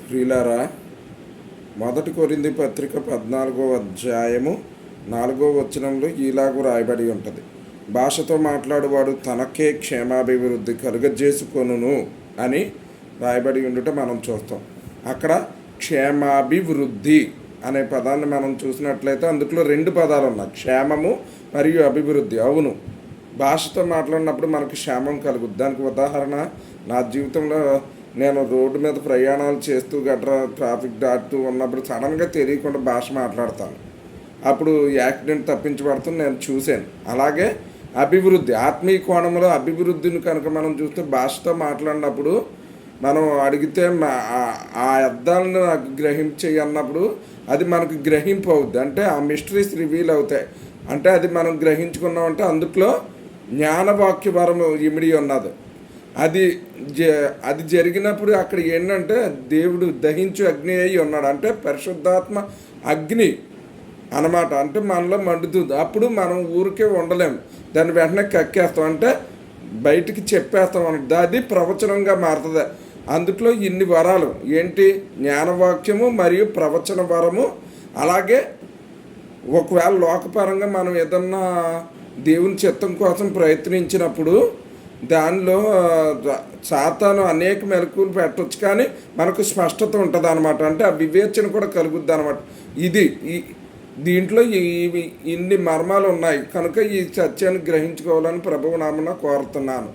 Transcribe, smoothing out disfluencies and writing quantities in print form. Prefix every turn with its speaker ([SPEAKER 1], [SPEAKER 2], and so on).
[SPEAKER 1] ప్రియులారా, మొదటి కొరింథీ పత్రిక 14వ అధ్యాయము 4వ వచనంలో ఈలాగు రాయబడి ఉంటుంది. భాషతో మాట్లాడువాడు తనకే క్షేమాభివృద్ధి కలుగజేసుకొనును అని రాయబడి ఉండుట మనం చూస్తాం. అక్కడ క్షేమాభివృద్ధి అనే పదాన్ని మనం చూసినట్లయితే అందులో రెండు పదాలు ఉన్నాయి, క్షేమము మరియు అభివృద్ధి. అవును, భాషతో మాట్లాడినప్పుడు మనకు క్షేమం కలుగుద్ది. దానికి ఉదాహరణ, నా జీవితంలో నేను రోడ్డు మీద ప్రయాణాలు చేస్తూ గట్రా ట్రాఫిక్ దాటుతూ ఉన్నప్పుడు సడన్గా తెలియకుండా భాష మాట్లాడతాను. అప్పుడు యాక్సిడెంట్ తప్పించబడుతుంది నేను చూశాను. అలాగే అభివృద్ధి, ఆత్మీయ కోణంలో అభివృద్ధిని కనుక మనం చూస్తే భాషతో మాట్లాడినప్పుడు మనం అడిగితే ఆ అర్థాలను నాకు గ్రహించేయి అన్నప్పుడు అది మనకు గ్రహింపు అవుద్ది. అంటే ఆ మిస్టరీస్ రివీల్ అవుతాయి. అంటే అది మనం గ్రహించుకున్నామంటే అందులో జ్ఞానవాక్య వరం ఇమిడి ఉన్నది. అది జరిగినప్పుడు అక్కడ ఏంటంటే దేవుడు దహించు అగ్ని అయి ఉన్నాడు. అంటే పరిశుద్ధాత్మ అగ్ని అన్నమాట. అంటే మనలో మండుతుంది. అప్పుడు మనం ఊరికే ఉండలేము, దాన్ని వెంటనే కక్కేస్తాం, అంటే బయటికి చెప్పేస్తాం అన్నది. అది ప్రవచనంగా మారుతుంది. అందుట్లో ఇన్ని వరాలు ఏంటి, జ్ఞానవాక్యము మరియు ప్రవచన వరము. అలాగే ఒకవేళ లోకపరంగా మనం ఏదన్నా దేవుని చిత్తం కోసం ప్రయత్నించినప్పుడు దానిలో సాతాను అనేక మెలకువలు పెట్టవచ్చు, కానీ మనకు స్పష్టత ఉంటుంది అనమాట. అంటే ఆ వివేచన కూడా కలుగుద్ది అనమాట. దీంట్లో ఇన్ని మర్మాలు ఉన్నాయి కనుక ఈ సత్యాన్ని గ్రహించుకోవాలని ప్రభువు నామమున కోరుతున్నాను.